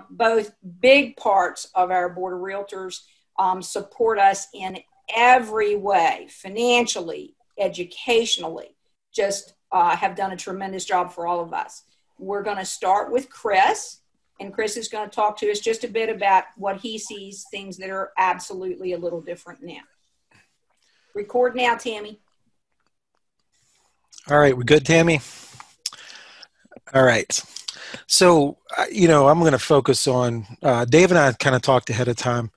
Both big parts of our board of realtors support us in every way, financially, educationally, just have done a tremendous job for all of us. We're going to start with Chris, and Chris is going to talk to us just a bit about what he sees, things that are absolutely a little different now. Record now, Tammy. All right, we good, Tammy? All right. So, I'm going to focus on, Dave and I kind of talked ahead of time.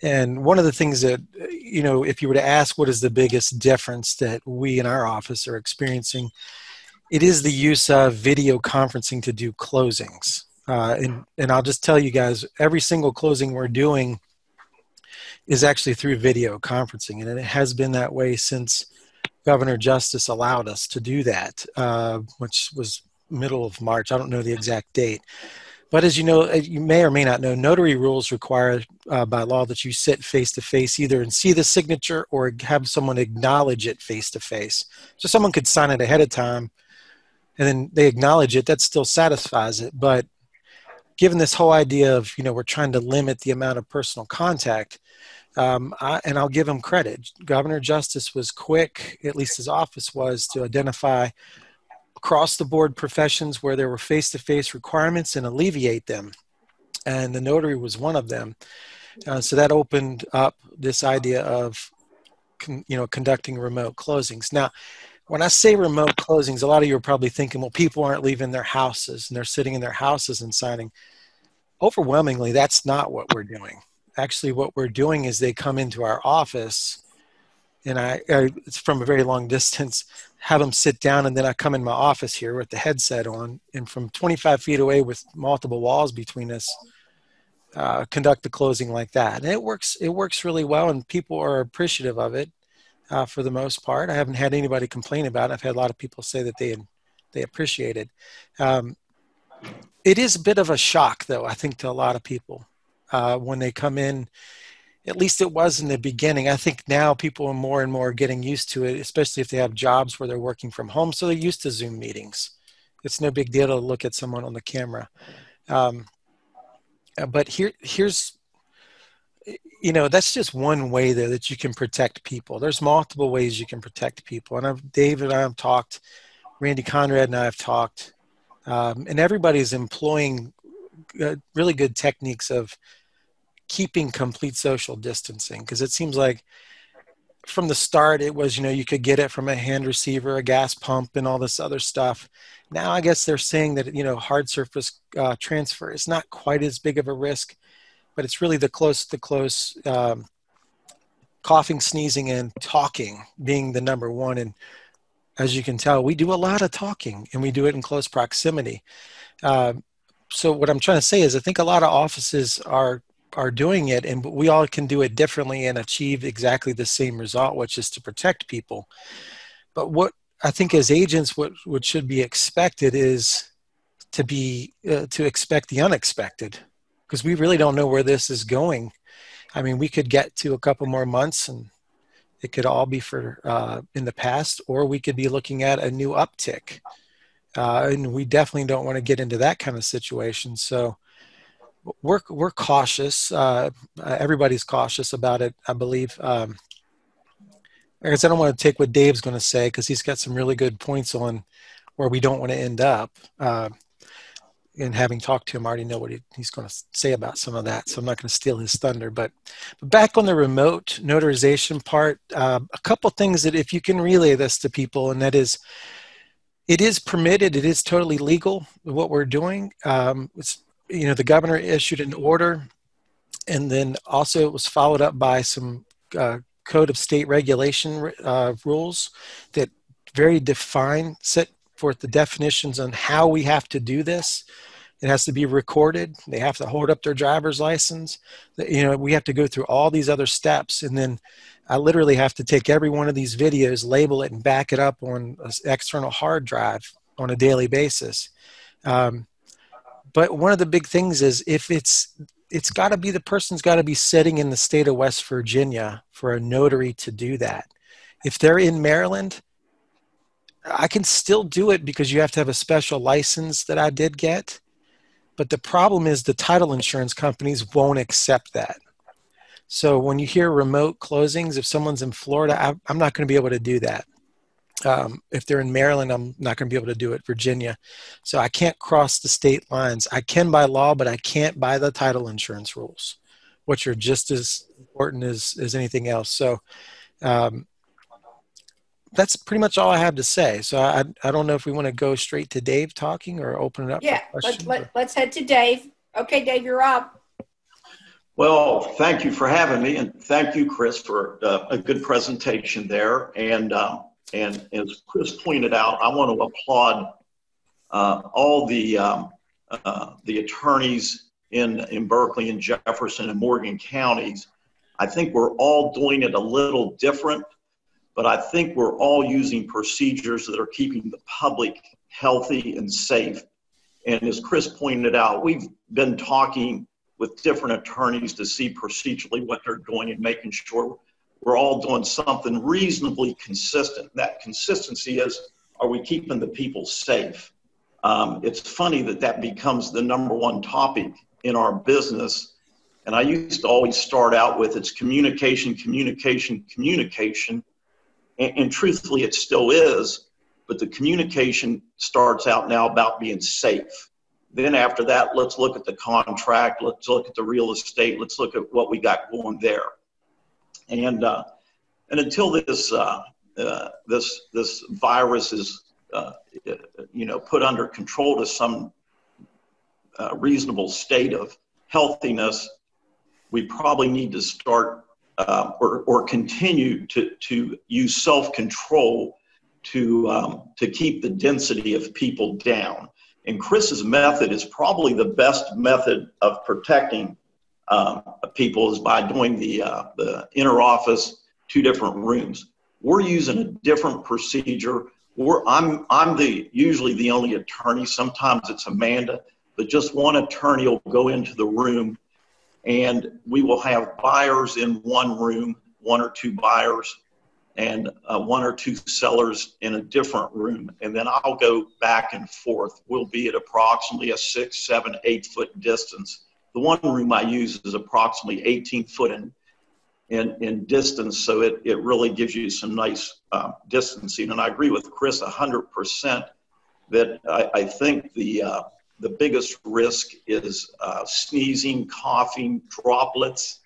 And one of the things that, if you were to ask what is the biggest difference that we in our office are experiencing, it is the use of video conferencing to do closings. And I'll just tell you guys, every single closing we're doing is actually through video conferencing. And it has been that way since Governor Justice allowed us to do that, which was middle of March. I don't know the exact date. But as you know, you may or may not know, notary rules require by law that you sit face-to-face either and see the signature or have someone acknowledge it face-to-face. So someone could sign it ahead of time and then they acknowledge it. That still satisfies it. But given this whole idea of, we're trying to limit the amount of personal contact, and I'll give him credit. Governor Justice was quick, at least his office was, to identify across the board professions where there were face-to-face requirements and alleviate them. And the notary was one of them. So that opened up this idea of, conducting remote closings. Now, when I say remote closings, a lot of you are probably thinking, well, people aren't leaving their houses and they're sitting in their houses and signing. Overwhelmingly, that's not what we're doing. Actually, what we're doing is they come into our office and it's from a very long distance, have them sit down, and then I come in my office here with the headset on, and from 25 feet away with multiple walls between us, conduct the closing like that. And it works really well, and people are appreciative of it for the most part. I haven't had anybody complain about it. I've had a lot of people say that they appreciate it. It is a bit of a shock, though, I think, to a lot of people when they come in. At least it was in the beginning. I think now people are more and more getting used to it, especially if they have jobs where they're working from home. So they're used to Zoom meetings. It's no big deal to look at someone on the camera. But here's, that's just one way there that you can protect people. There's multiple ways you can protect people. And Dave and I have talked, Randy Conrad and I have talked, and everybody's employing really good techniques of keeping complete social distancing, because it seems like from the start it was, you could get it from a hand receiver, a gas pump, and all this other stuff. Now I guess they're saying that, hard surface transfer is not quite as big of a risk, but it's really the close coughing, sneezing, and talking being the number one. And as you can tell, we do a lot of talking and we do it in close proximity. So what I'm trying to say is I think a lot of offices are doing it, and we all can do it differently and achieve exactly the same result, which is to protect people. But what I think as agents, what should be expected is to expect the unexpected, because we really don't know where this is going. I mean, we could get to a couple more months and it could all be for in the past, or we could be looking at a new uptick. And we definitely don't want to get into that kind of situation. So we're cautious. Everybody's cautious about it, I believe. I guess I don't want to take what Dave's going to say, because he's got some really good points on where we don't want to end up. And having talked to him, I already know what he's going to say about some of that, so I'm not going to steal his thunder. But back on the remote notarization part, a couple things that if you can relay this to people, and that is, it is permitted, it is totally legal, what we're doing. The governor issued an order, and then also it was followed up by some code of state regulation rules that very set forth the definitions on how we have to do this. It has to be recorded. They have to hold up their driver's license. We have to go through all these other steps, and then I literally have to take every one of these videos, label it, and back it up on an external hard drive on a daily basis. But one of the big things is if it's got to be, the person's got to be sitting in the state of West Virginia for a notary to do that. If they're in Maryland, I can still do it because you have to have a special license that I did get. But the problem is the title insurance companies won't accept that. So when you hear remote closings, if someone's in Florida, I'm not going to be able to do that. If they're in Maryland, I'm not going to be able to do it. Virginia. So I can't cross the state lines. I can by law, but I can't by the title insurance rules, which are just as important as anything else. So that's pretty much all I have to say. So I don't know if we want to go straight to Dave talking or open it up for questions. Let's head to Dave. Okay, Dave, you're up. Well, thank you for having me, and thank you, Chris, for a good presentation there. And as Chris pointed out, I want to applaud all the attorneys in Berkeley and Jefferson and Morgan counties. I think we're all doing it a little different, but I think we're all using procedures that are keeping the public healthy and safe. And as Chris pointed out, we've been talking with different attorneys to see procedurally what they're doing and making sure we're all doing something reasonably consistent. That consistency is, are we keeping the people safe? It's funny that becomes the number one topic in our business. And I used to always start out with it's communication, communication, communication. And truthfully, it still is. But the communication starts out now about being safe. Then after that, let's look at the contract. Let's look at the real estate. Let's look at what we got going there. And until this virus is put under control to some reasonable state of healthiness, we probably need to start or continue to use self-control to keep the density of people down. And Chris's method is probably the best method of protecting people is by doing the interoffice 2 different rooms. We're using a different procedure. I'm usually the only attorney. Sometimes it's Amanda, but just one attorney will go into the room, and we will have buyers in one room, 1 or 2 buyers, and 1 or 2 sellers in a different room. And then I'll go back and forth. We'll be at approximately a 6, 7, 8 foot distance. The one room I use is approximately 18 foot in distance, so it really gives you some nice distancing. And I agree with Chris 100% that I think the biggest risk is sneezing, coughing, droplets.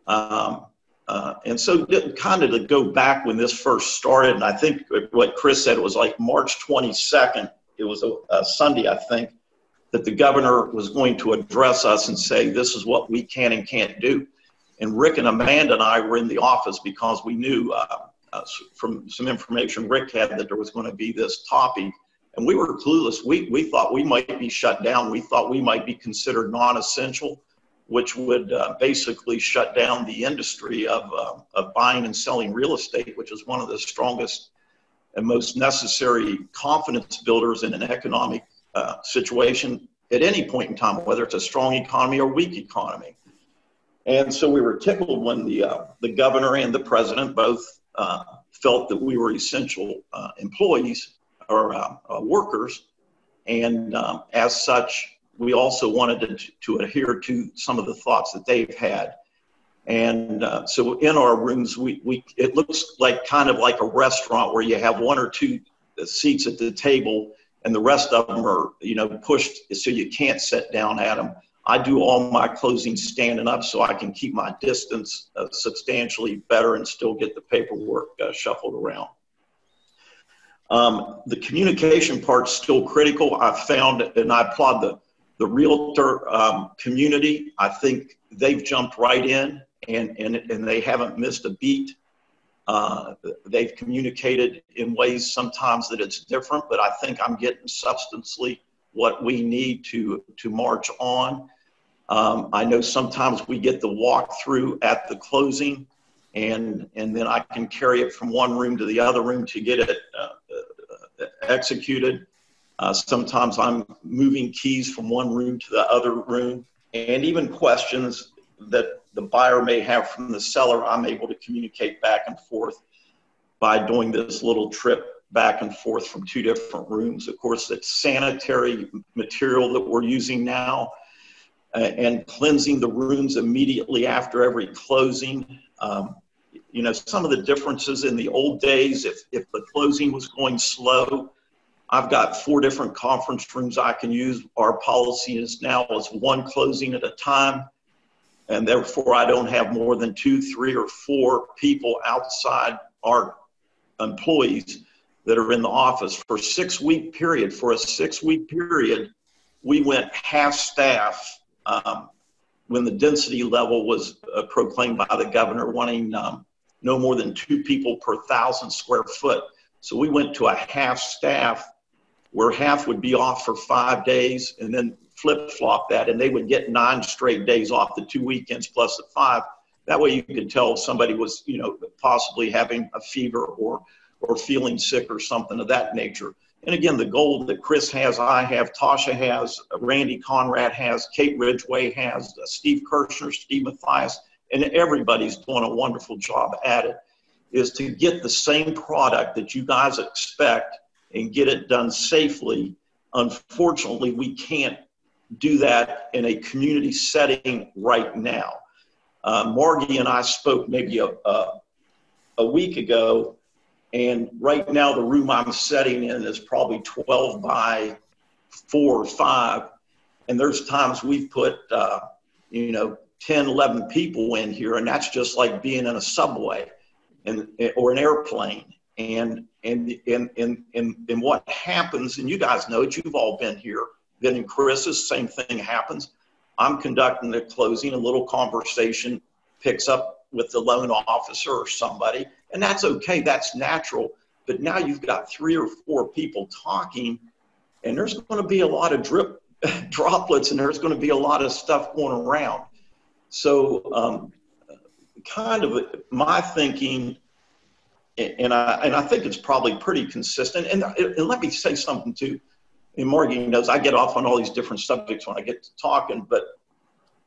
And so kind of to go back when this first started, and I think what Chris said, it was like March 22nd, it was a Sunday, I think, that the governor was going to address us and say, this is what we can and can't do. And Rick and Amanda and I were in the office because we knew from some information Rick had that there was going to be this topic. And we were clueless. We thought we might be shut down. We thought we might be considered non-essential, which would basically shut down the industry of buying and selling real estate, which is one of the strongest and most necessary confidence builders in an economic situation at any point in time, whether it's a strong economy or weak economy. And so we were tickled when the governor and the president both felt that we were essential employees or workers. And as such, we also wanted to adhere to some of the thoughts that they've had. And so in our rooms, it looks like kind of like a restaurant where you have 1 or 2 seats at the table and the rest of them are, pushed so you can't sit down at them. I do all my closings standing up so I can keep my distance substantially better and still get the paperwork shuffled around. The communication part's still critical. I've found, and I applaud the realtor community. I think they've jumped right in and they haven't missed a beat. They've communicated in ways sometimes that it's different, but I think I'm getting substantially what we need to march on. I know sometimes we get the walkthrough at the closing, and then I can carry it from one room to the other room to get it executed. Sometimes I'm moving keys from one room to the other room, and even questions that the buyer may have from the seller, I'm able to communicate back and forth by doing this little trip back and forth from 2 different rooms. Of course, it's sanitary material that we're using now. and cleansing the rooms immediately after every closing. You know, some of the differences in the old days, if the closing was going slow, I've got 4 different conference rooms I can use. Our policy is now is 1 closing at a time, and therefore I don't have more than 2, 3, or 4 people outside our employees that are in the office for a 6-week period. For a 6-week period, we went half staff when the density level was proclaimed by the governor, wanting no more than 2 people per 1,000 square foot. So we went to a half staff where half would be off for 5 days and then flip-flop that, and they would get 9 straight days off, the 2 weekends plus the 5. That way you could tell if somebody was, you know, possibly having a fever or feeling sick or something of that nature. And again, the goal that Chris has, I have, Tasha has, Randy Conrad has, Kate Ridgway has, Steve Kirshner, Steve Mathias, and everybody's doing a wonderful job at it, is to get the same product that you guys expect and get it done safely. Unfortunately, we can't do that in a community setting right now. Margie and I spoke maybe a week ago, and right now the room I'm sitting in is probably 12 by 4 or 5. And there's times we've put, you know, 10, 11 people in here, and that's just like being in a subway or an airplane. And what happens, and you guys know it, you've all been here, then in Chris's, same thing happens. I'm conducting the closing, a little conversation picks up with the loan officer or somebody, and that's okay, that's natural. But now you've got 3 or 4 people talking, and there's going to be a lot of droplets, and there's going to be a lot of stuff going around. So kind of my thinking, and I think it's probably pretty consistent. And let me say something too. And Morgan knows I get off on all these different subjects when I get to talking, but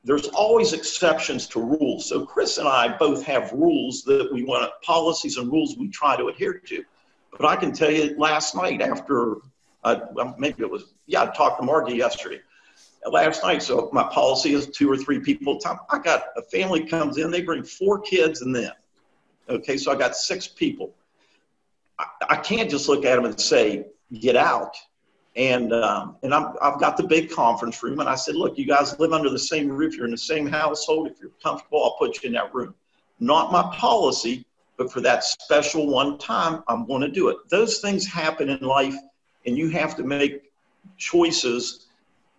there's always exceptions to rules. So Chris and I both have rules that we want, policies and rules we try to adhere to. But I can tell you last night after, maybe it was, I talked to Margie yesterday. Last night, so my policy is 2 or 3 people at a time. I got a family comes in, they bring 4 kids and them. Okay, so I got 6 people. I can't just look at them and say, get out. And I've got the big conference room, and I said, look, you guys live under the same roof. You're in the same household. If you're comfortable, I'll put you in that room. Not my policy, but for that special one time, I'm going to do it. Those things happen in life, and you have to make choices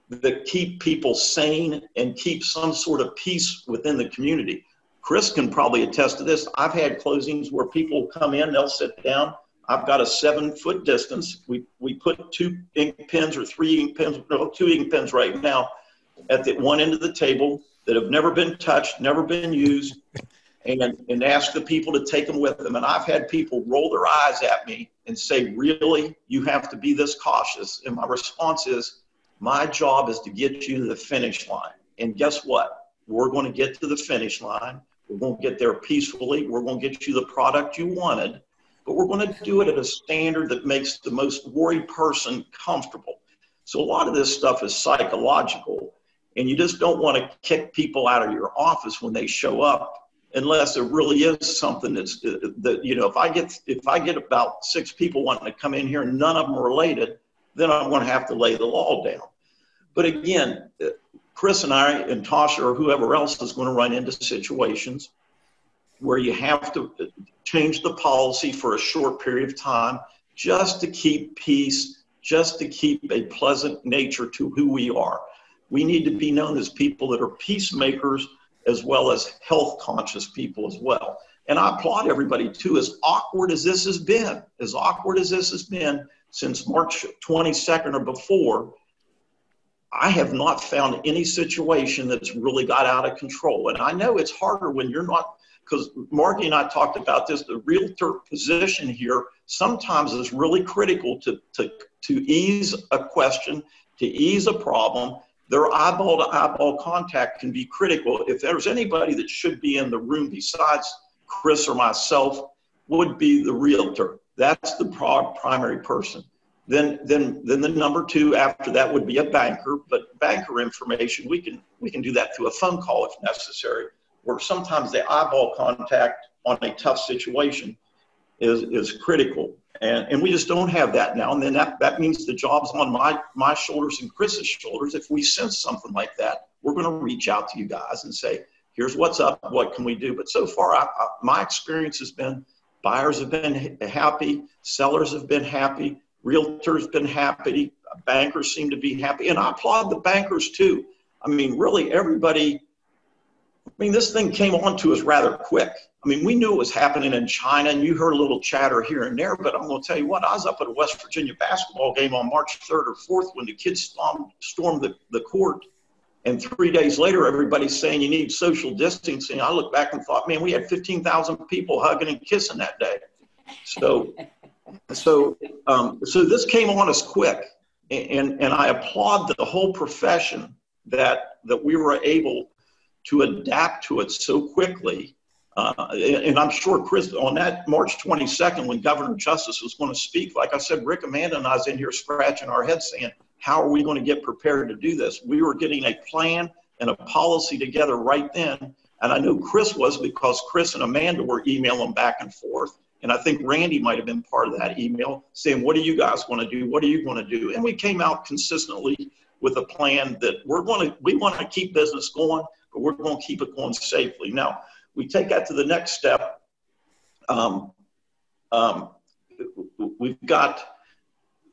that keep people sane and keep some sort of peace within the community. Chris can probably attest to this. I've had closings where people come in, they'll sit down. I've got a 7-foot distance. We put 2 ink pens or 3 ink pens, no, 2 ink pens right now at the one end of the table that have never been touched, never been used, and ask the people to take them with them. And I've had people roll their eyes at me and say, really, you have to be this cautious? And my response is, my job is to get you to the finish line. And guess what? We're going to get to the finish line. We're going to get there peacefully. We're going to get you the product you wanted, but we're going to do it at a standard that makes the most worried person comfortable. So a lot of this stuff is psychological, and you just don't want to kick people out of your office when they show up unless there really is something that's, that, you know, if I get about 6 people wanting to come in here and none of them are related, then I'm going to have to lay the law down. But again, Chris and I and Tasha or whoever else is going to run into situations where you have to change the policy for a short period of time just to keep peace, just to keep a pleasant nature to who we are. We need to be known as people that are peacemakers as well as health conscious people as well. And I applaud everybody too, as awkward as this has been, since March 22nd or before, I have not found any situation that's really got out of control. And I know it's harder when you're not, because Margie and I talked about this, the realtor position here sometimes is really critical to ease a question, to ease a problem. Their eyeball to eyeball contact can be critical. If there's anybody that should be in the room besides Chris or myself, would be the realtor. That's the primary person. then the number two after that would be a banker, but banker information, we can do that through a phone call if necessary, where sometimes the eyeball contact on a tough situation is critical. And we just don't have that now. And then that means the job's on my shoulders and Chris's shoulders. If we sense something like that, we're going to reach out to you guys and say, here's what's up, what can we do? But so far, my experience has been buyers have been happy, sellers have been happy, realtors been happy, bankers seem to be happy. And I applaud the bankers too. I mean, really everybody, I mean, this thing came on to us rather quick. I mean, we knew it was happening in China, and you heard a little chatter here and there, but I'm going to tell you what, I was up at a West Virginia basketball game on March 3rd or 4th when the kids stormed the court, and 3 days later, everybody's saying you need social distancing. I looked back and thought, man, we had 15,000 people hugging and kissing that day. So this came on us quick, and I applaud the whole profession that we were able to adapt to it so quickly. And I'm sure, Chris, on that March 22nd, when Governor Justice was going to speak, like I said, Rick, Amanda, and I was in here scratching our heads saying, how are we going to get prepared to do this? We were getting a plan and a policy together right then. And I know Chris was, because Chris and Amanda were emailing back and forth. And I think Randy might have been part of that email saying, what are you guys going to do? What are you going to do? And we came out consistently with a plan that we want to keep business going, but we're going to keep it going safely. Now, we take that to the next step. We've got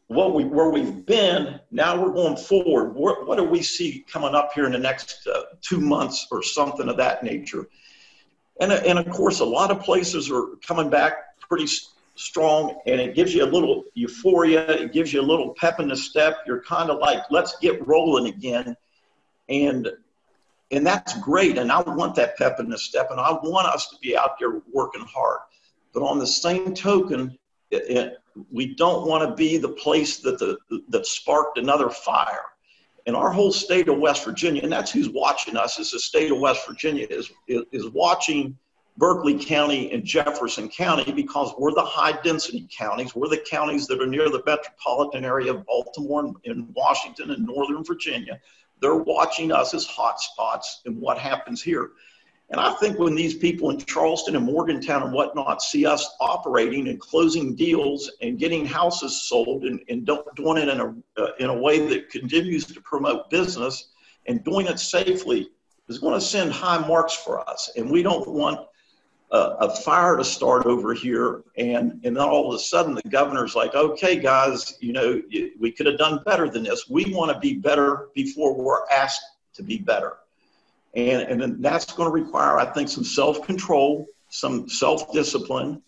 where we've been. Now we're going forward. What do we see coming up here in the next 2 months or something of that nature? And of course, a lot of places are coming back pretty strong, and it gives you a little euphoria. It gives you a little pep in the step. You're kind of like, let's get rolling again. And that's great. And I want that pep in the step, and I want us to be out there working hard. But on the same token, we don't want to be the place that sparked another fire. And our whole state of West Virginia, and that's who's watching us, is the state of West Virginia is watching Berkeley County and Jefferson County, because we're the high density counties. We're the counties that are near the metropolitan area of Baltimore and Washington and Northern Virginia. They're watching us as hot spots and what happens here. And I think when these people in Charleston and Morgantown and whatnot see us operating and closing deals and getting houses sold and doing it in a way that continues to promote business and doing it safely is going to send high marks for us. And we don't want a fire to start over here, and then all of a sudden the governor's like, okay, guys, we could have done better than this. We want to be better before we're asked to be better. And then that's going to require, I think, some self-control, some self-discipline.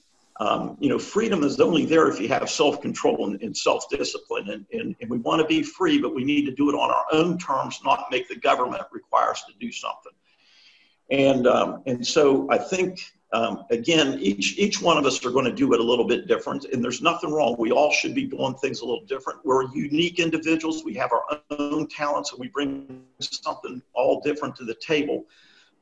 Freedom is only there if you have self-control and self-discipline. And we want to be free, but we need to do it on our own terms, not make the government require us to do something. And so I think, again, each one of us are going to do it a little bit different, and there's nothing wrong. We all should be doing things a little different. We're unique individuals. We have our own talents, and we bring something all different to the table.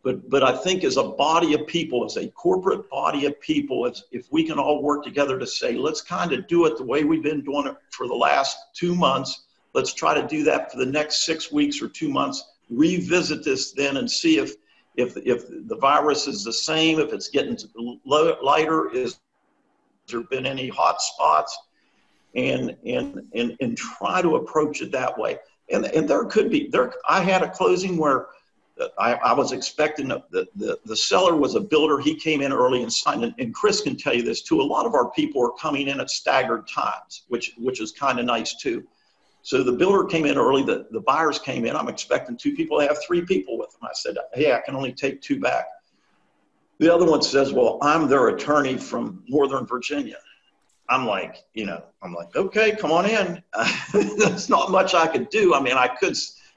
But I think as a body of people, as a corporate body of people, if we can all work together to say, let's kind of do it the way we've been doing it for the last 2 months. Let's try to do that for the next 6 weeks or 2 months. Revisit this then and see if the virus is the same, if it's getting lighter, is there been any hot spots, and try to approach it that way. And there could be, I had a closing where I was expecting the seller was a builder. He came in early and signed, and Chris can tell you this too. A lot of our people are coming in at staggered times, which is kind of nice too. So the builder came in early, the buyers came in. I'm expecting 2 people to have 3 people with them. I said, hey, I can only take 2 back. The other one says, well, I'm their attorney from Northern Virginia. I'm like, okay, come on in. There's not much I could do. I mean, I could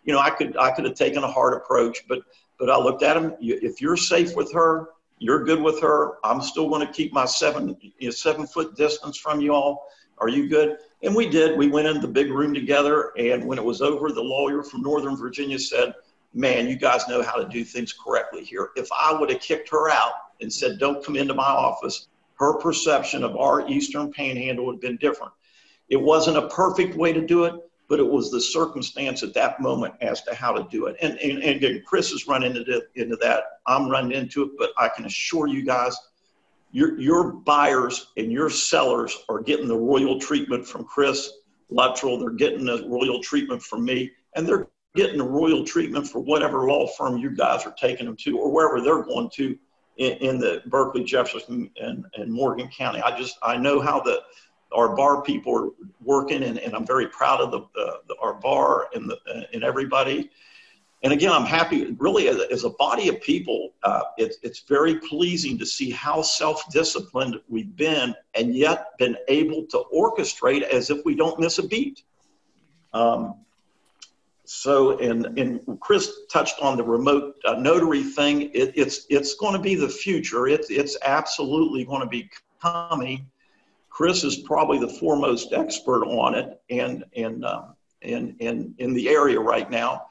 have taken a hard approach, but I looked at him. If you're safe with her, you're good with her. I'm still going to keep my 7-foot distance from you all. Are you good? And we did. We went in the big room together, and when it was over, the lawyer from Northern Virginia said, man, you guys know how to do things correctly here. If I would have kicked her out and said, don't come into my office, her perception of our Eastern Panhandle would have been different. It wasn't a perfect way to do it, but it was the circumstance at that moment as to how to do it. And again, Chris has run into that. I'm running into it, but I can assure you guys, your buyers and your sellers are getting the royal treatment from Chris Luttrell. They're getting the royal treatment from me, and they're getting the royal treatment for whatever law firm you guys are taking them to or wherever they're going to in the Berkeley, Jefferson, and Morgan County. I know how our bar people are working, and I'm very proud of our bar and everybody. And again, I'm happy, really, as a body of people, it's very pleasing to see how self-disciplined we've been and yet been able to orchestrate as if we don't miss a beat. So, and Chris touched on the remote notary thing. It's going to be the future. It's absolutely going to be coming. Chris is probably the foremost expert on it and in the area right now.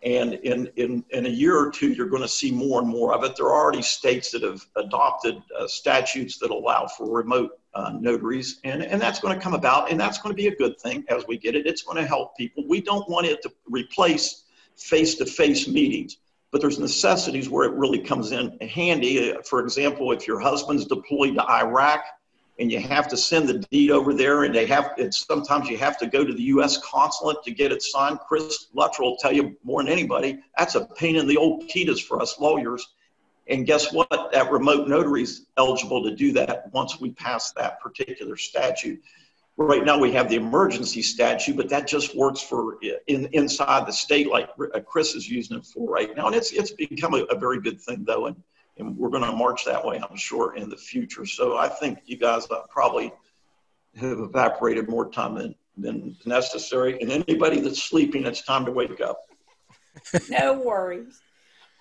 And in a year or two, you're going to see more and more of it. There are already states that have adopted statutes that allow for remote notaries, and that's going to come about, and that's going to be a good thing as we get it. It's going to help people. We don't want it to replace face-to-face meetings, but there's necessities where it really comes in handy. For example, if your husband's deployed to Iraq, and you have to send the deed over there, and sometimes you have to go to the U.S. consulate to get it signed. Chris Luttrell will tell you more than anybody, that's a pain in the old Ketas for us lawyers. And guess what? That remote notary is eligible to do that once we pass that particular statute. Right now we have the emergency statute, but that just works for inside the state like Chris is using it for right now. And it's become a very good thing, though. And we're going to march that way, I'm sure, in the future. So I think you guys probably have evaporated more time than necessary. And anybody that's sleeping, it's time to wake up. No worries.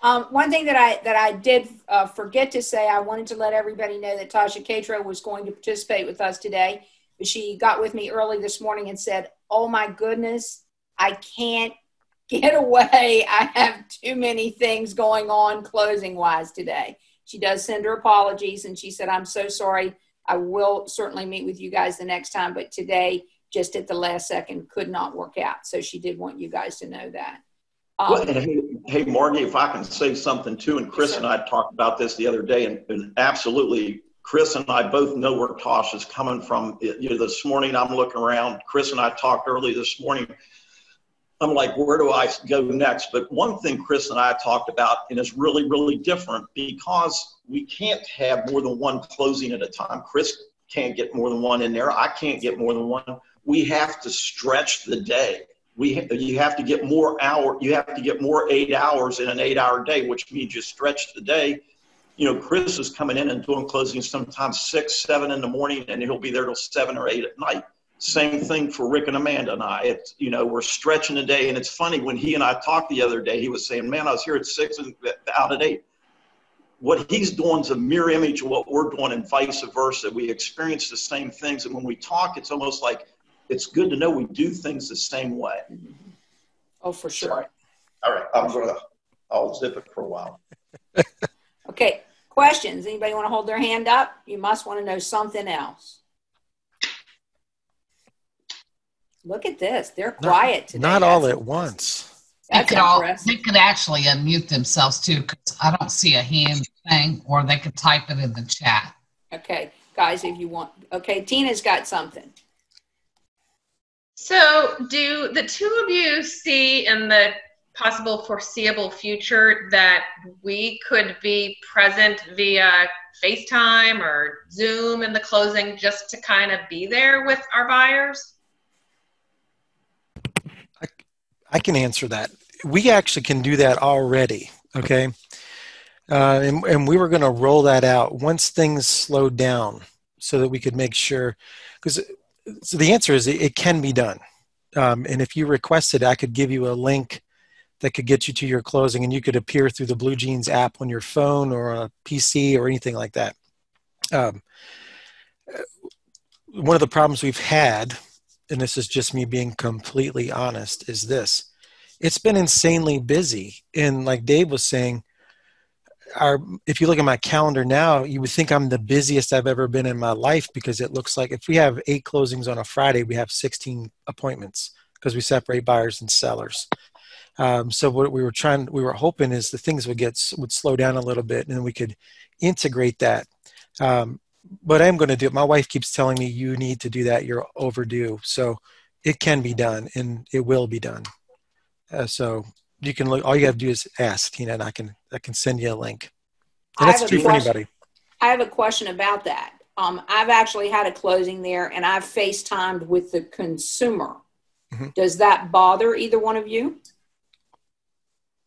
One thing that I did forget to say, I wanted to let everybody know that Tasha Catro was going to participate with us today. But she got with me early this morning and said, "Oh my goodness, I can't get away. I have too many things going on closing wise today." She does send her apologies, and she said, "I'm so sorry. I will certainly meet with you guys the next time, but today, just at the last second, could not work out." So she did want you guys to know that. Well, hey, Margie, if I can say something too, and Chris and I talked about this the other day, and absolutely, Chris and I both know where Tosh is coming from. This morning I'm looking around. Chris and I talked early this morning. I'm like, where do I go next? But one thing Chris and I talked about, and it's really, really different because we can't have more than one closing at a time. Chris can't get more than one in there. I can't get more than one. We have to stretch the day. You have to get more 8 hours in an 8-hour day, which means you stretch the day. Chris is coming in and doing closings sometimes 6, 7 in the morning, and he'll be there till 7 or 8 at night. Same thing for Rick and Amanda and I. We're stretching the day, and it's funny when he and I talked the other day. He was saying, "Man, I was here at 6 and out at 8." What he's doing is a mirror image of what we're doing, and vice versa. We experience the same things, and when we talk, it's almost like it's good to know we do things the same way. Oh, for sure. Sorry. All right, I'll zip it for a while. Okay, questions? Anybody want to hold their hand up? You must want to know something else. Look at this. They're quiet today. Not all at once. They could actually unmute themselves too, because I don't see a hand thing, or they could type it in the chat. Okay, guys, if you want. Okay, Tina's got something. So do the two of you see in the possible foreseeable future that we could be present via FaceTime or Zoom in the closing just to kind of be there with our buyers? I can answer that. We actually can do that already, okay? And we were going to roll that out once things slowed down so that we could make sure, so the answer is it can be done. And if you requested, I could give you a link that could get you to your closing, and you could appear through the Blue Jeans app on your phone or a PC or anything like that. One of the problems we've had, and this is just me being completely honest, is this. It's been insanely busy. And like Dave was saying, if you look at my calendar now, you would think I'm the busiest I've ever been in my life, because it looks like if we have 8 closings on a Friday, we have 16 appointments because we separate buyers and sellers. So what we were hoping is the things would slow down a little bit, and we could integrate that. But I'm going to do it. My wife keeps telling me, you need to do that. You're overdue. So it can be done, and it will be done. So you can look. All you have to do is ask Tina, and I can send you a link. And that's true for anybody. I have a question about that. I've actually had a closing there, and I've FaceTimed with the consumer. Mm-hmm. Does that bother either one of you?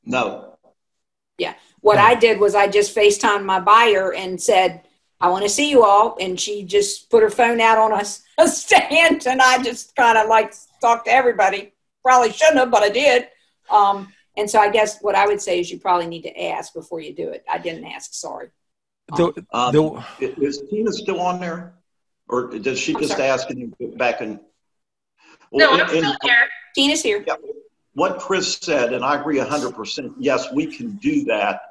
No. Yeah. What I did was I just FaceTimed my buyer and said, I want to see you all. And she just put her phone out on a stand, and I just kind of like talked to everybody. Probably shouldn't have, but I did. And so I guess what I would say is you probably need to ask before you do it. I didn't ask, sorry. Is Tina still on there? Or does she just ask and you go back and... Well, no, I'm still here. Tina's here. Yeah, what Chris said, and I agree 100%, yes, we can do that.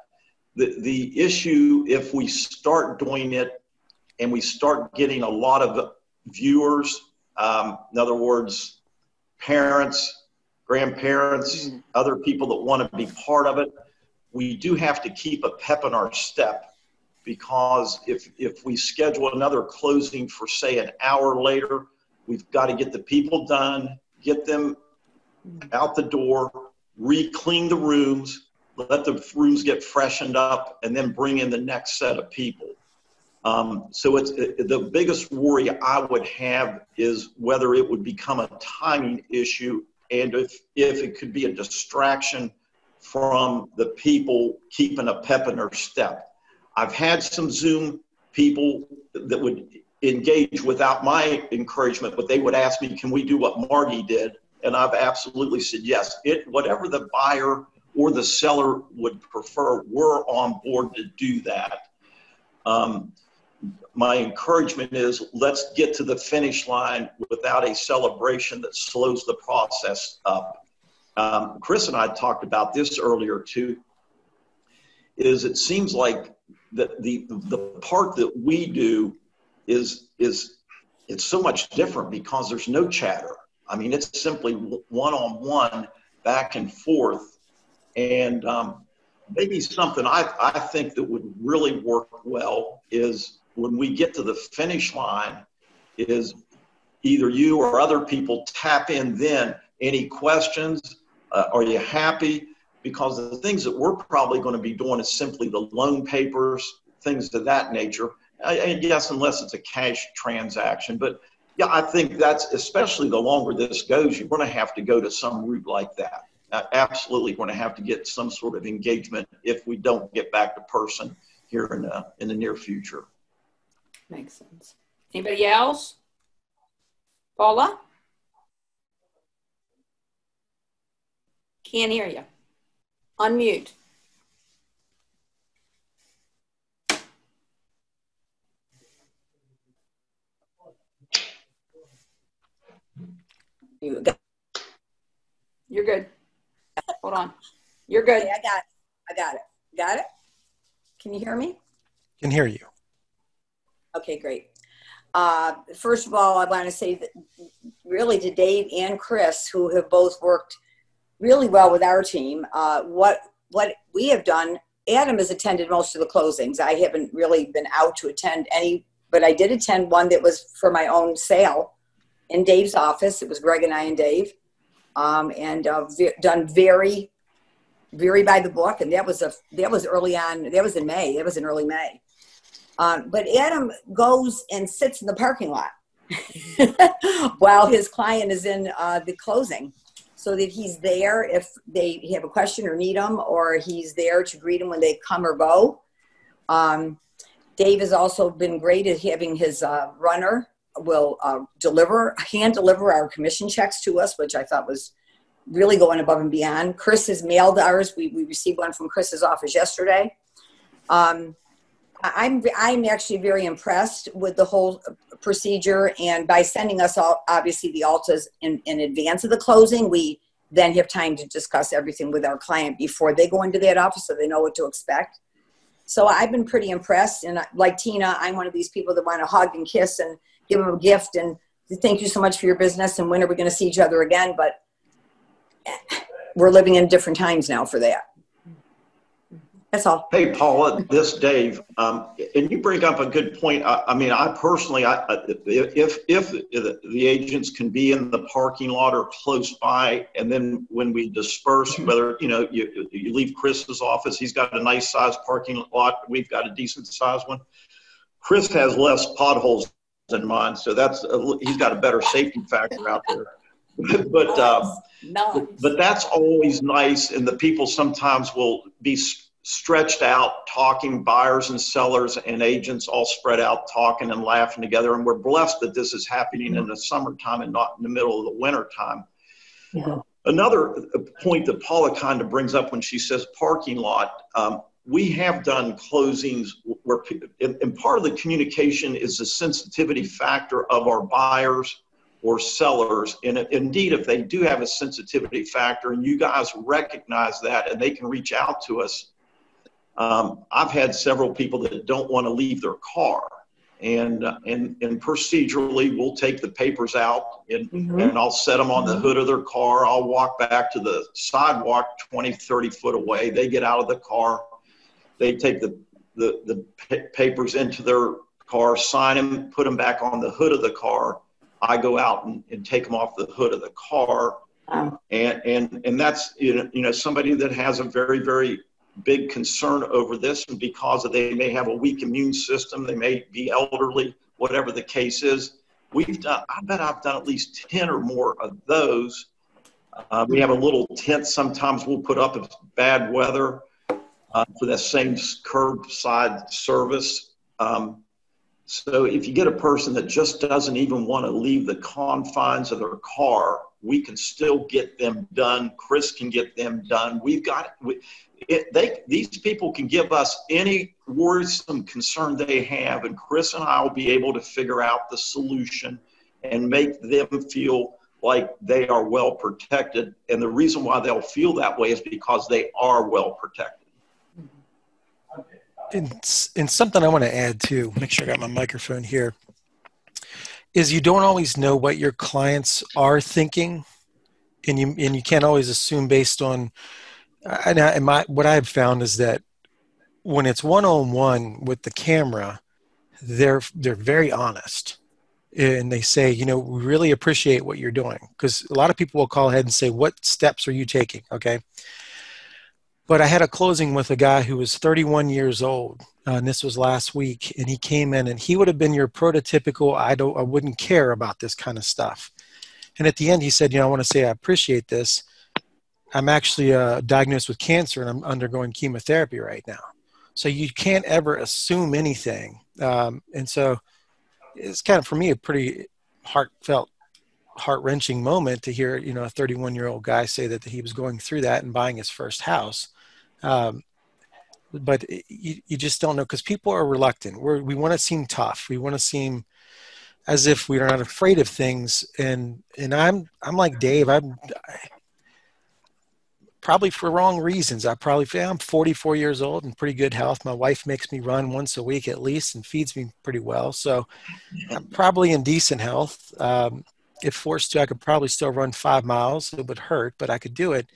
The issue, if we start doing it and we start getting a lot of viewers, in other words, parents, grandparents, other people that want to be part of it, we do have to keep a pep in our step, because if we schedule another closing for, say, an hour later, we've got to get the people done, get them out the door, re-clean the rooms, let the rooms get freshened up, and then bring in the next set of people. So it's the biggest worry I would have is whether it would become a timing issue, and if it could be a distraction from the people keeping a pep in their step. I've had some Zoom people that would engage without my encouragement, but they would ask me, can we do what Margie did? And I've absolutely said yes. Whatever the buyer or the seller would prefer, we're on board to do that. My encouragement is let's get to the finish line without a celebration that slows the process up. Chris and I talked about this earlier too, is it seems like the part that we do is it's so much different because there's no chatter. I mean, it's simply one-on-one, back and forth. And maybe something I think that would really work well is when we get to the finish line is either you or other people tap in then. Any questions? Are you happy? Because the things that we're probably going to be doing is simply the loan papers, things of that nature. I guess unless it's a cash transaction. But yeah, I think that's, especially the longer this goes, you're going to have to go to some route like that. Absolutely going to have to get some sort of engagement if we don't get back to person here in the near future. Makes sense. Anybody else? Paula? Can't hear you. Unmute. You're good. Hold on. You're good. Okay, I got it. Got it? Can you hear me? Can hear you. Okay, great. First of all, I want to say that really to Dave and Chris, who have both worked really well with our team, what we have done, Adam has attended most of the closings. I haven't really been out to attend any, but I did attend one that was for my own sale in Dave's office. It was Greg and I and Dave, and done very, very by the book. And that was early on. That was in May. That was in early May. But Adam goes and sits in the parking lot while his client is in the closing, so that he's there if they have a question or need him, or he's there to greet them when they come or go. Dave has also been great at having his runner will hand deliver our commission checks to us, which I thought was really going above and beyond. Chris has mailed ours. We received one from Chris's office yesterday. I'm actually very impressed with the whole procedure, and by sending us all, obviously the ALTAs in advance of the closing, we then have time to discuss everything with our client before they go into that office, so they know what to expect. So I've been pretty impressed. And like Tina, I'm one of these people that want to hug and kiss and give them a gift and thank you so much for your business. And when are we going to see each other again? But we're living in different times now for that. That's all. Hey, Paula, this is Dave. And you bring up a good point. I mean, I personally, if the agents can be in the parking lot or close by, and then when we disperse, whether, you know, you leave Chris's office, he's got a nice sized parking lot. We've got a decent sized one. Chris has less potholes than mine, so he's got a better safety factor out there. But that's always nice, and the people sometimes will be stretched out talking, buyers and sellers and agents all spread out talking and laughing together, and we're blessed that this is happening in the summertime and not in the middle of the winter time. Another point that Paula kind of brings up when she says parking lot, we have done closings where, and part of the communication is the sensitivity factor of our buyers or sellers. And indeed, if they do have a sensitivity factor and you guys recognize that and they can reach out to us, I've had several people that don't want to leave their car. And procedurally, we'll take the papers out and I'll set them on the hood of their car. I'll walk back to the sidewalk 20, 30 foot away. They get out of the car. They take the papers into their car, sign them, put them back on the hood of the car. I go out and take them off the hood of the car. And that's, you know, somebody that has a very, very big concern over this, and because they may have a weak immune system, they may be elderly, whatever the case is. I bet I've done at least 10 or more of those. We have a little tent sometimes we'll put up if it's bad weather for that same curbside service. So if you get a person that just doesn't even want to leave the confines of their car, we can still get them done. Chris can get them done. These people can give us any worrisome concern they have, and Chris and I will be able to figure out the solution and make them feel like they are well protected. And the reason why they'll feel that way is because they are well protected. And something I want to add too, make sure I got my microphone here, is you don't always know what your clients are thinking, and you can't always assume based on. What I've found is that when it's one-on-one with the camera, they're very honest, and they say, you know, we really appreciate what you're doing, because a lot of people will call ahead and say, what steps are you taking? Okay. But I had a closing with a guy who was 31 years old, and this was last week, and he came in and he would have been your prototypical, I wouldn't care about this kind of stuff. And at the end, he said, you know, I want to say I appreciate this. I'm actually diagnosed with cancer and I'm undergoing chemotherapy right now. So you can't ever assume anything. And so it's kind of, for me, a pretty heartfelt, heart-wrenching moment to hear, you know, a 31-year-old guy say that he was going through that and buying his first house. But you just don't know, because people are reluctant. We want to seem tough. We want to seem as if we're not afraid of things. And I'm like Dave. I'm probably for wrong reasons. I'm 44 years old and pretty good health. My wife makes me run once a week at least and feeds me pretty well. So I'm probably in decent health. If forced to, I could probably still run 5 miles. It would hurt, but I could do it.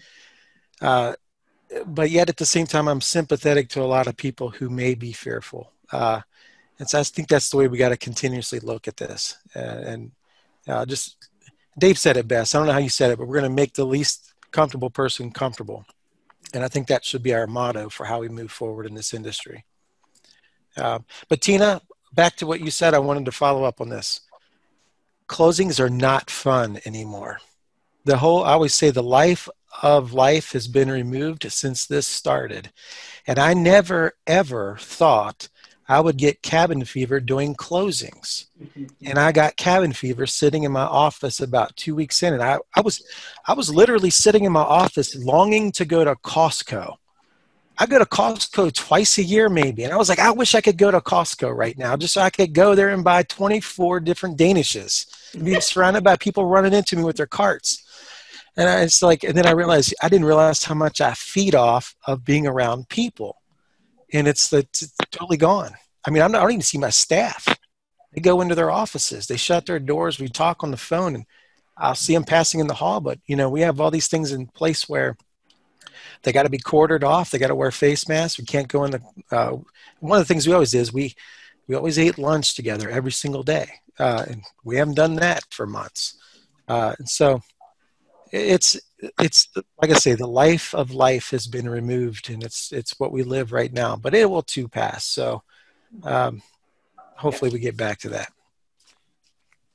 But yet at the same time, I'm sympathetic to a lot of people who may be fearful. And so I think that's the way we got to continuously look at this. Just Dave said it best. I don't know how you said it, but we're going to make the least comfortable person comfortable. And I think that should be our motto for how we move forward in this industry. But Tina, back to what you said, I wanted to follow up on this. Closings are not fun anymore. I always say the life of life has been removed since this started. And I never, ever thought I would get cabin fever doing closings. And I got cabin fever sitting in my office about 2 weeks in. And I was literally sitting in my office longing to go to Costco. I go to Costco twice a year maybe. And I was like, I wish I could go to Costco right now just so I could go there and buy 24 different Danishes and be surrounded by people running into me with their carts. And and then I realized I didn't realize how much I feed off of being around people. and it's totally gone. I mean, I don't even see my staff. They go into their offices, they shut their doors, we talk on the phone, and I'll see them passing in the hall. But, you know, we have all these things in place where they got to be quartered off. They got to wear face masks. We can't go in the, one of the things we always did is we always ate lunch together every single day. And we haven't done that for months. And so it's like I say, the life of life has been removed, and it's what we live right now, but it will too pass. So hopefully we get back to that.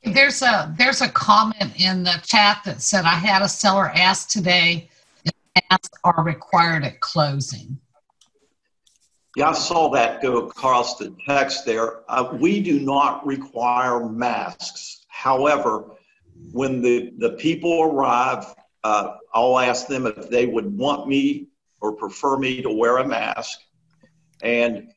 There's a comment in the chat that said, I had a seller ask today if masks are required at closing. Yeah, I saw that go across the text there. We do not require masks. However, when the people arrive, I'll ask them if they would want me or prefer me to wear a mask. And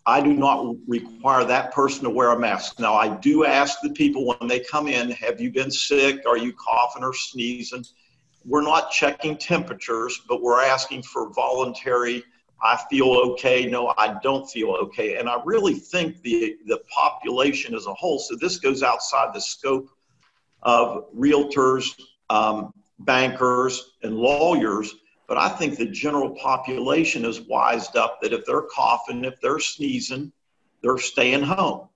I do not require that person to wear a mask. Now, I do ask the people when they come in, have you been sick? Are you coughing or sneezing? We're not checking temperatures, but we're asking for voluntary, I feel okay, no, I don't feel okay. And I really think the population as a whole, so this goes outside the scope of realtors, bankers, and lawyers, but I think the general population is wised up that if they're coughing, if they're sneezing, they're staying home.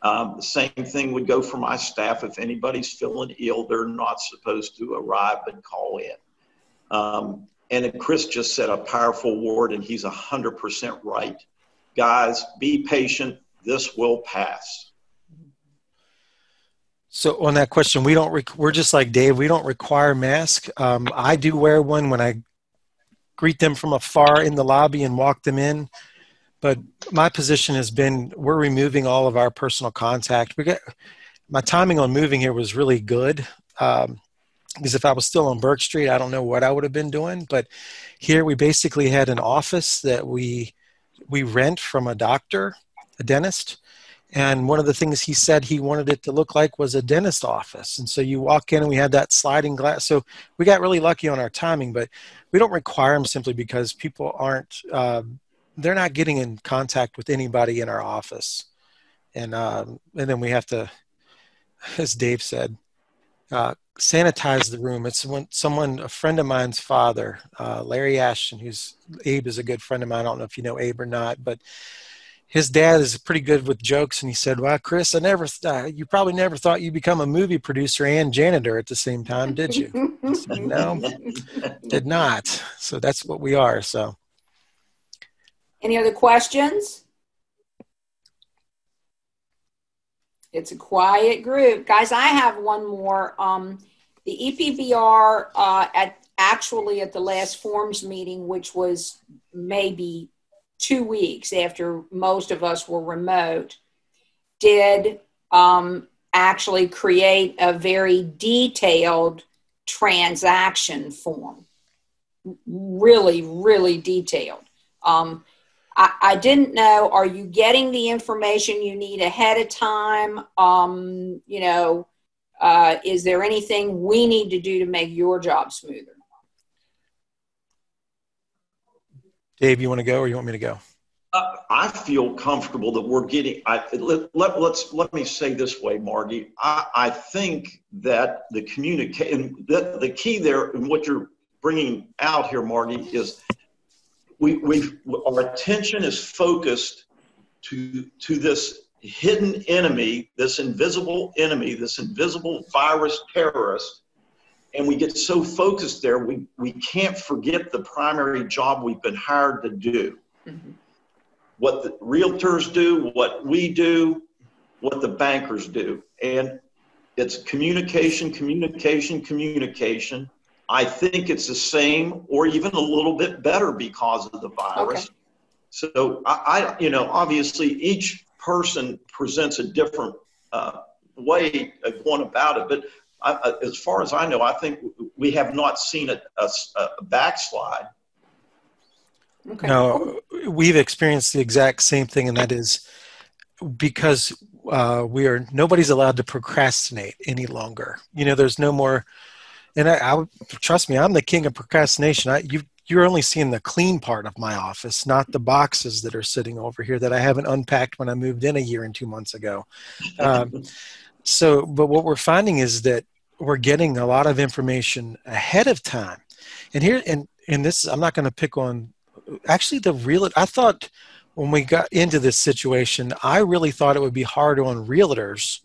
The same thing would go for my staff. If anybody's feeling ill, they're not supposed to arrive and call in. And Chris just said a powerful word, and he's 100% right. Guys, be patient. This will pass. So on that question, we're just like Dave. We don't require masks. I do wear one when I greet them from afar in the lobby and walk them in. But my position has been, we're removing all of our personal contact. My timing on moving here was really good. Because if I was still on Burke Street, I don't know what I would have been doing. But here we basically had an office that we rent from a doctor, a dentist. And one of the things he said he wanted it to look like was a dentist office. And so you walk in and we had that sliding glass. So we got really lucky on our timing, but we don't require them simply because people aren't, they're not getting in contact with anybody in our office. And then we have to, as Dave said, sanitize the room. It's when a friend of mine's father, Larry Ashton, Abe is a good friend of mine. I don't know if you know Abe or not, but his dad is pretty good with jokes. And he said, well, Chris, you probably never thought you'd become a movie producer and janitor at the same time, did you? I said, no, did not. So that's what we are. So. Any other questions? It's a quiet group. Guys, I have one more. The EPBR actually at the last forms meeting, which was maybe 2 weeks after most of us were remote, did actually create a very detailed transaction form. Really, really detailed. I didn't know, are you getting the information you need ahead of time? Is there anything we need to do to make your job smoother? Dave, you want to go or you want me to go? I feel comfortable that we're getting, let me say this way, Margie. I think that the key there and what you're bringing out here, Margie, is our attention is focused to this hidden enemy, this invisible virus terrorist, and we get so focused there, we can't forget the primary job we've been hired to do. Mm-hmm. What the realtors do, what we do, what the bankers do. And it's communication. I think it's the same or even a little bit better because of the virus. Okay. So obviously each person presents a different way of going about it. But as far as I know, I think we have not seen a backslide. Okay. No, we've experienced the exact same thing, and that is because nobody's allowed to procrastinate any longer. There's no more. And I trust me, I'm the king of procrastination. you're only seeing the clean part of my office, not the boxes that are sitting over here that I haven't unpacked when I moved in a year and 2 months ago. But what we're finding is that we're getting a lot of information ahead of time. And here, and this, I'm not going to pick on, actually I thought when we got into this situation, I really thought it would be harder on realtors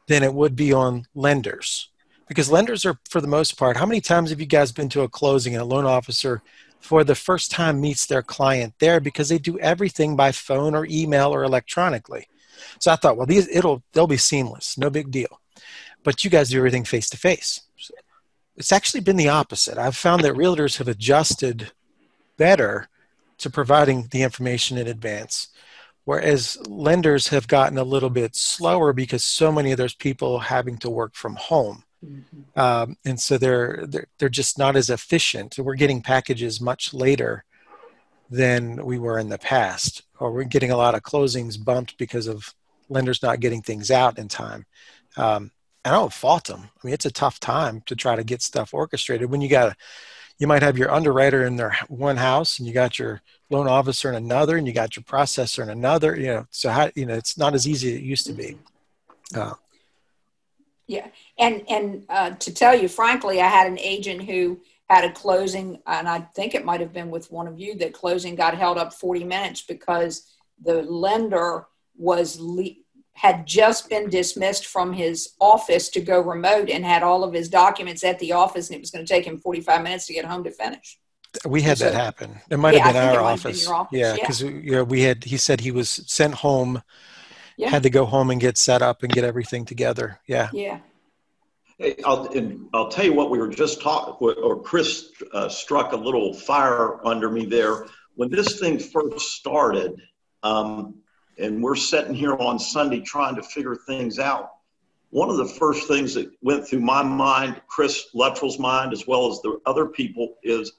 than it would be on lenders. Because lenders are, for the most part, how many times have you guys been to a closing and a loan officer for the first time meets their client there because they do everything by phone or email or electronically? So I thought, well, they'll be seamless, no big deal. But you guys do everything face to face. It's actually been the opposite. I've found that realtors have adjusted better to providing the information in advance, whereas lenders have gotten a little bit slower because so many of those people having to work from home. Mm-hmm. And so they're just not as efficient. We're getting packages much later than we were in the past, or we're getting a lot of closings bumped because of lenders not getting things out in time. And I don't fault them. I mean, it's a tough time to try to get stuff orchestrated when you might have your underwriter in their one house and you got your loan officer in another and you got your processor in another, so it's not as easy as it used to be. Yeah. And to tell you, frankly, I had an agent who had a closing, and I think it might have been with one of you, that closing got held up 40 minutes because the lender had just been dismissed from his office to go remote and had all of his documents at the office, and it was going to take him 45 minutes to get home to finish. We had that happen. It might have been our office. Yeah, because he said he was sent home, had to go home and get set up and get everything together. Yeah. Yeah. Hey, I'll tell you what we were just talking, or Chris struck a little fire under me there. When this thing first started, and we're sitting here on Sunday trying to figure things out, one of the first things that went through my mind, Chris Luttrell's mind, as well as the other people, is,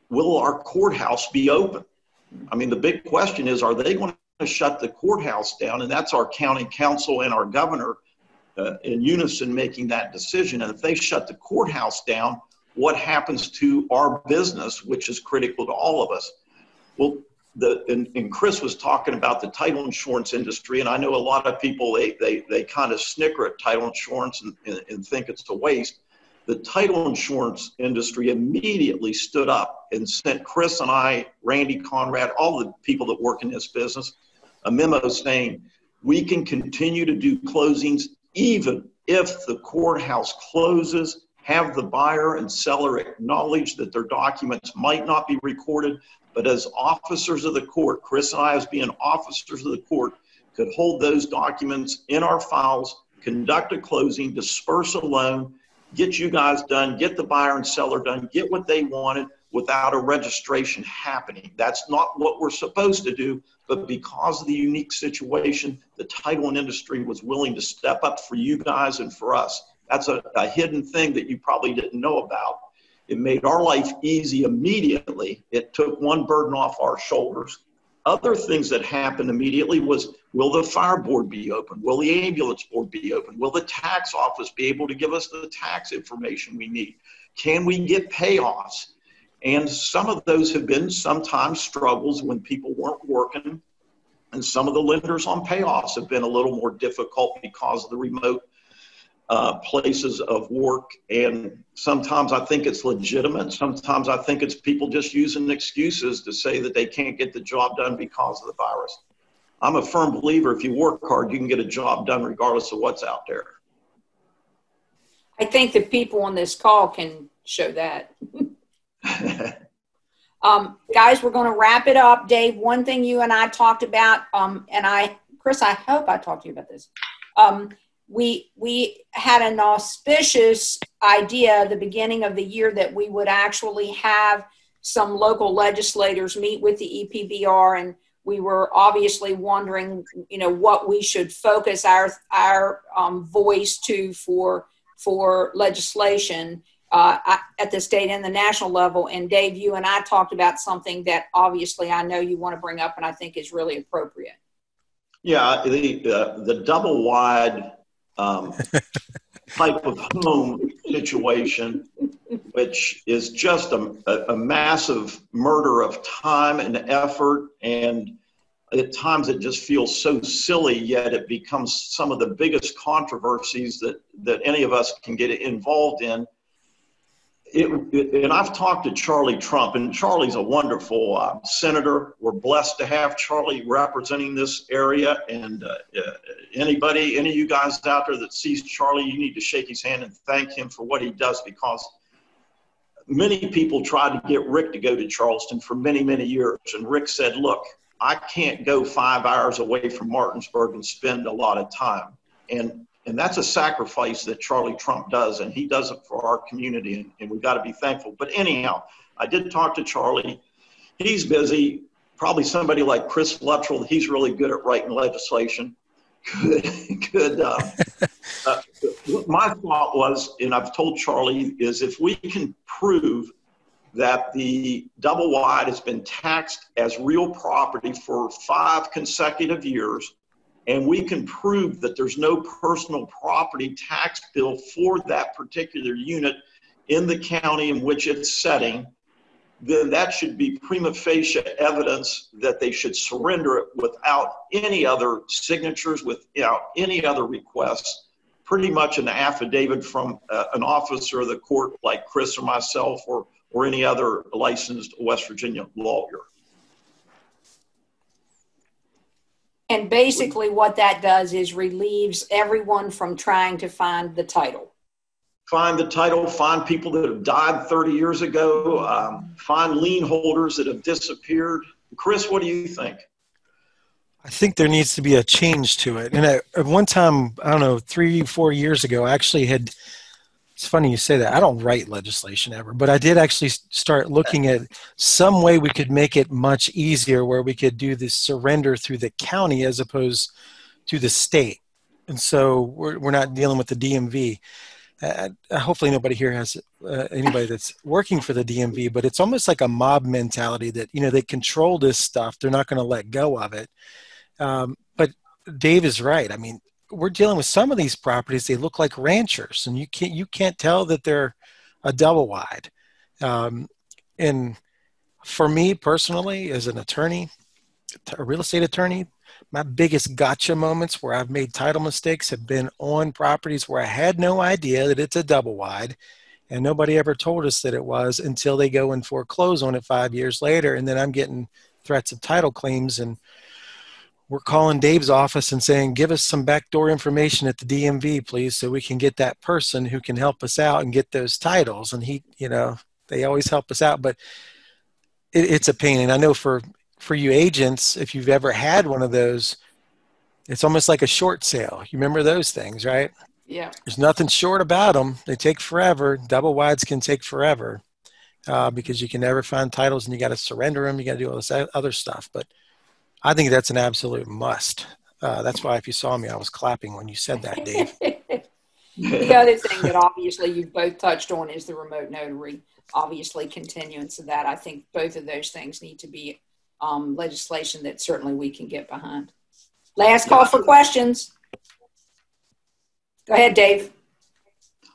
will our courthouse be open? I mean, the big question is, are they going to shut the courthouse down? And that's our county council and our governor in unison making that decision. And if they shut the courthouse down, what happens to our business, which is critical to all of us? Well, and Chris was talking about the title insurance industry, and I know a lot of people, they kind of snicker at title insurance and think it's a waste. The title insurance industry immediately stood up and sent Chris and I, Randy Conrad, all the people that work in this business, a memo saying, we can continue to do closings even if the courthouse closes. Have the buyer and seller acknowledge that their documents might not be recorded, but as officers of the court, Chris and I, as being officers of the court, could hold those documents in our files, conduct a closing, disperse a loan, get you guys done, get the buyer and seller done, get what they wanted without a registration happening. That's not what we're supposed to do, but because of the unique situation, the title industry was willing to step up for you guys and for us. That's a hidden thing that you probably didn't know about. It made our life easy immediately. It took one burden off our shoulders. Other things that happened immediately was, will the fire board be open? Will the ambulance board be open? Will the tax office be able to give us the tax information we need? Can we get payoffs? And some of those have been sometimes struggles when people weren't working. And some of the lenders on payoffs have been a little more difficult because of the remote places of work. And sometimes I think it's legitimate. Sometimes I think it's people just using excuses to say that they can't get the job done because of the virus. I'm a firm believer, if you work hard, you can get a job done regardless of what's out there. I think the people on this call can show that. Guys, we're going to wrap it up. Dave, one thing you and I talked about, Chris, I hope I talked to you about this. We had an auspicious idea at the beginning of the year that we would actually have some local legislators meet with the EPBR, and we were obviously wondering, what we should focus our voice to for legislation at the state and the national level. And Dave, you and I talked about something that obviously I know you want to bring up and I think is really appropriate. Yeah, the double wide type of home situation which is just a massive murder of time and effort. And at times it just feels so silly, yet it becomes some of the biggest controversies that any of us can get involved in. And I've talked to Charlie Trump, and Charlie's a wonderful senator. We're blessed to have Charlie representing this area. And any of you guys out there that sees Charlie, you need to shake his hand and thank him for what he does, because many people tried to get Rick to go to Charleston for many, many years. And Rick said, look, I can't go 5 hours away from Martinsburg and spend a lot of time. And that's a sacrifice that Charlie Trump does, and he does it for our community, and we've got to be thankful. But anyhow, I did talk to Charlie. He's busy. Probably somebody like Chris Luttrell, he's really good at writing legislation. Good. My thought was, and I've told Charlie, is if we can prove that the double wide has been taxed as real property for 5 consecutive years, and we can prove that there's no personal property tax bill for that particular unit in the county in which it's setting, then that should be prima facie evidence that they should surrender it without any other signatures, without any other requests. Pretty much an affidavit from an officer of the court like Chris or myself or any other licensed West Virginia lawyer. And basically what that does is relieves everyone from trying to find the title. Find the title, find people that have died 30 years ago, find lien holders that have disappeared. Chris, what do you think? I think there needs to be a change to it. And at one time, I don't know, 3-4 years ago, I actually had, it's funny you say that, I don't write legislation ever, but I did actually start looking at some way we could make it much easier where we could do this surrender through the county as opposed to the state. And so we're not dealing with the DMV. Hopefully nobody here has anybody that's working for the DMV, but it's almost like a mob mentality that, you know, they control this stuff. They're not going to let go of it. But Dave is right. I mean, we're dealing with some of these properties. They look like ranchers, and you can't tell that they're a double wide. And for me personally, as an attorney, a real estate attorney, my biggest gotcha moments where I've made title mistakes have been on properties where I had no idea that it's a double wide, and nobody ever told us that it was until they go and foreclose on it 5 years later. And then I'm getting threats of title claims, and we're calling Dave's office and saying, give us some backdoor information at the DMV, please, so we can get that person who can help us out and get those titles. And he, you know, they always help us out, but it's a pain. And I know for you agents, if you've ever had one of those, it's almost like a short sale. You remember those things, right? Yeah. There's nothing short about them. They take forever. Double wides can take forever because you can never find titles, and you got to surrender them. You got to do all this other stuff. But I think that's an absolute must. That's why if you saw me, I was clapping when you said that, Dave. The other thing that obviously you've both touched on is the remote notary, obviously continuance of that. I think both of those things need to be legislation that certainly we can get behind. Last call for questions. Go ahead, Dave.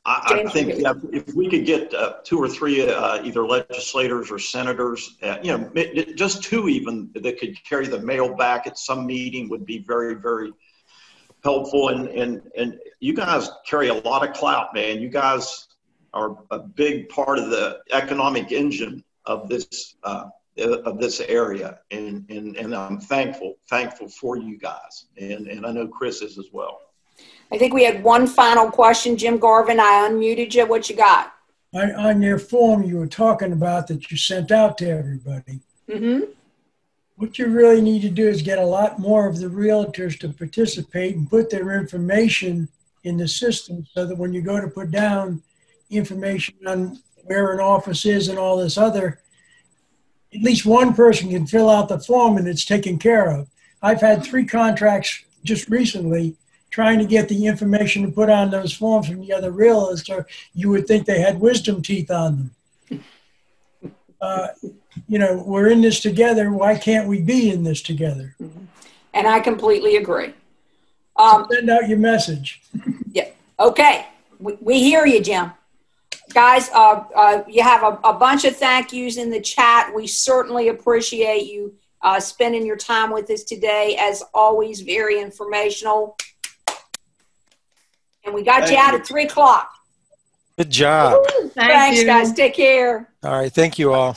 I think if we could get 2 or 3 either legislators or senators, you know, just 2 even that could carry the mail back at some meeting would be very, very helpful. And you guys carry a lot of clout, man. You guys are a big part of the economic engine of this area, and I'm thankful for you guys, and I know Chris is as well. I think we had one final question. Jim Garvin, I unmuted you. What you got? On your form you were talking about that you sent out to everybody. Mm-hmm. What you really need to do is get a lot more of the realtors to participate and put their information in the system so that when you go to put down information on where an office is and all this other, at least one person can fill out the form and it's taken care of. I've had 3 contracts just recently trying to get the information to put on those forms from the other realtor. You would think they had wisdom teeth on them. You know, we're in this together. Why can't we be in this together? And I completely agree. So send out your message. Yeah. Okay. We hear you, Jim. Guys, you have a bunch of thank yous in the chat. We certainly appreciate you spending your time with us today. As always, very informational. And we got you out at 3 o'clock. Good job. Thanks, guys. Take care. All right. Thank you all.